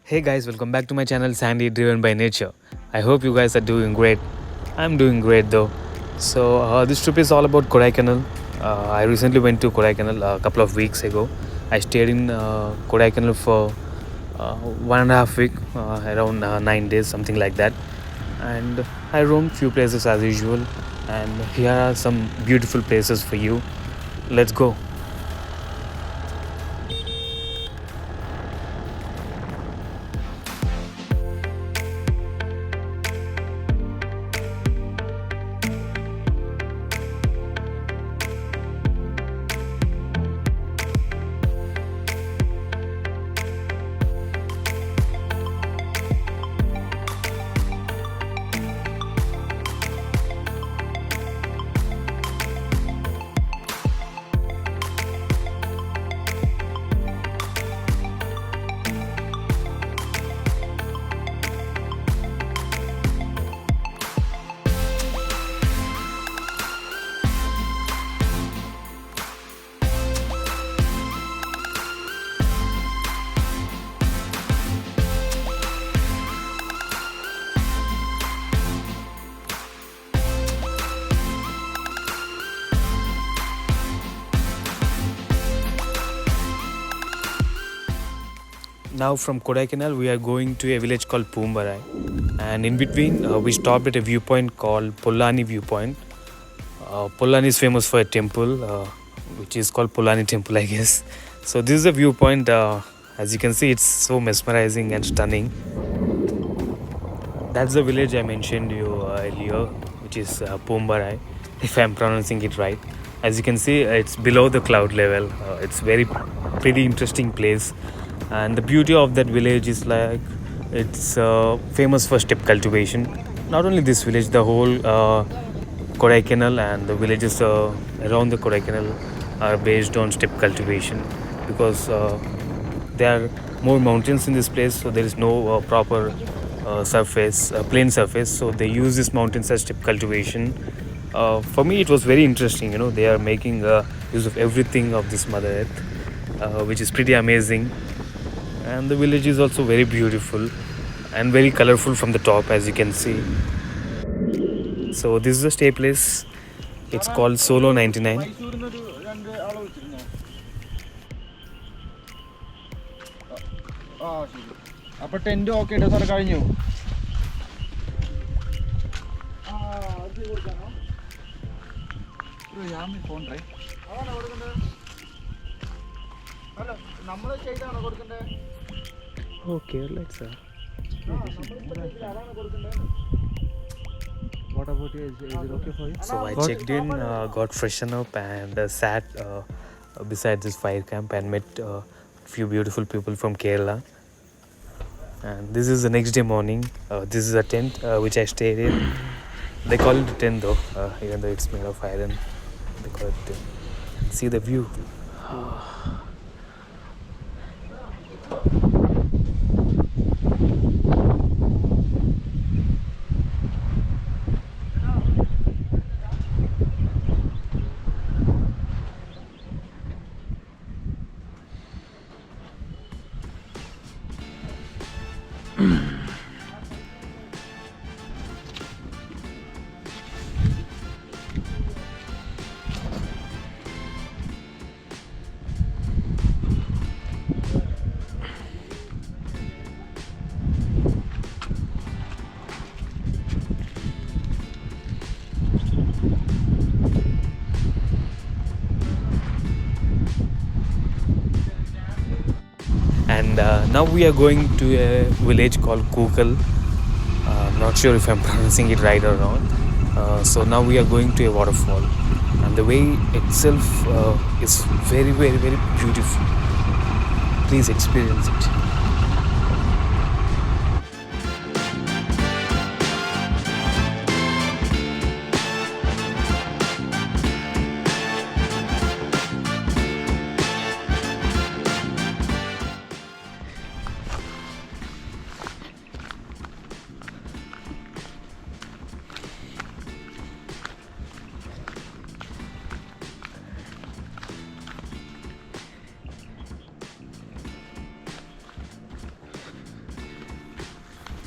Hey guys, welcome back to my channel Sandy Driven by Nature. I hope you guys are doing great. I'm doing great though. This trip is all about Kodaikanal. I recently went to Kodaikanal a couple of weeks ago. I stayed in Kodaikanal for 1.5 week, around 9 days, something like that. And I roamed few places as usual. And here are some beautiful places for you. Let's go. Now from Kodaikanal, we are going to a village called Poombarai, and in between, we stopped at a viewpoint called Pollani Viewpoint. Pollani is famous for a temple, which is called Pollani Temple, I guess. So this is a viewpoint. As you can see, it's so mesmerizing and stunning. That's the village I mentioned you earlier, which is Poombarai, if I'm pronouncing it right. As you can see, it's below the cloud level. It's very pretty interesting place, and the beauty of that village is like it's famous for step cultivation. Not only this village, the whole Kodaikanal and the villages around the Kodaikanal are based on step cultivation because there are more mountains in this place, so there is no proper plain surface. So they use these mountains as step cultivation. For me, it was very interesting. They are making use of everything of this Mother Earth, which is pretty amazing. And the village is also very beautiful and very colorful from the top, as you can see. So this is the stay place. It's called Solo 99. അപ്പോൾ tent okay ഇട്ടോ sir കഴിഞ്ഞു phone അല്ല നമ്മൾ ചെയ്താണോ കൊടുക്കണ്ടേ Okay, let's What about you? Is it okay for you? So I checked in, got freshened up, and sat beside this fire camp and met a few beautiful people from Kerala. And this is the next day morning. This is a tent which I stayed in. They call it a tent though, even though it's made of iron. They call it tent. See the view. And now we are going to a village called Kookal. Not sure if I'm pronouncing it right or not. So now we are going to a waterfall, and the way itself is very, very, very beautiful. Please experience it.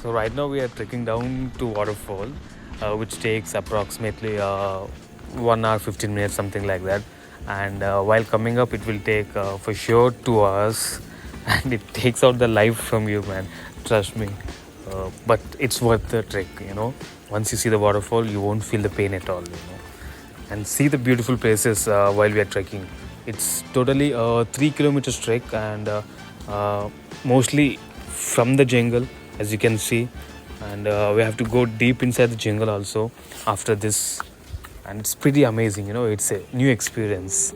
So right now we are trekking down to Waterfall, which takes approximately 1 hour 15 minutes, something like that. And while coming up, it will take for sure 2 hours, and it takes out the life from you, man. Trust me. But it's worth the trek, you know. Once you see the waterfall, you won't feel the pain at all, you know. And see the beautiful places while we are trekking. It's totally a 3 kilometers trek, and mostly from the jungle, as you can see. And we have to go deep inside the jungle also after this, and it's pretty amazing, you know. It's a new experience.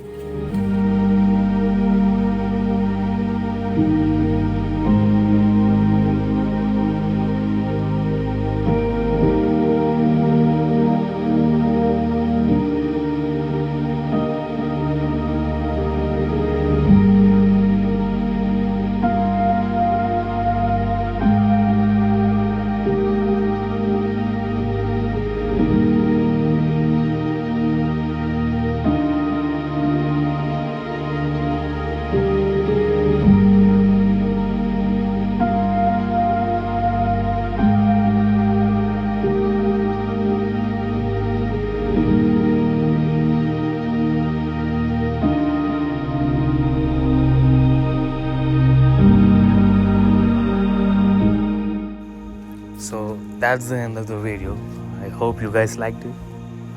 So that's the end of the video. I hope you guys liked it.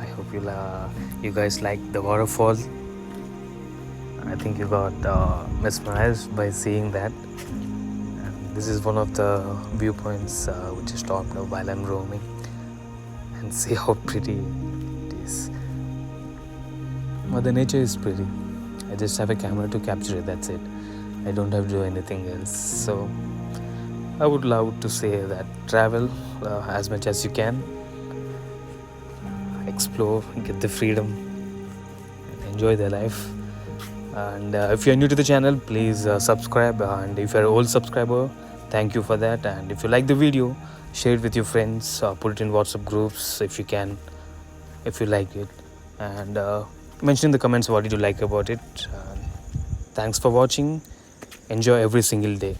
I hope you guys liked the waterfall. I think you got mesmerized by seeing that. And this is one of the viewpoints which is topped up while I'm roaming. And see how pretty it is. Mother Nature is pretty. I just have a camera to capture it, that's it. I don't have to do anything else. So I would love to say that travel as much as you can, explore, get the freedom, and enjoy the life. And if you're new to the channel, please subscribe. And if you're an old subscriber, thank you for that. And if you like the video, share it with your friends, put it in WhatsApp groups if you can, if you like it. And mention in the comments what did you like about it. Thanks for watching. Enjoy every single day.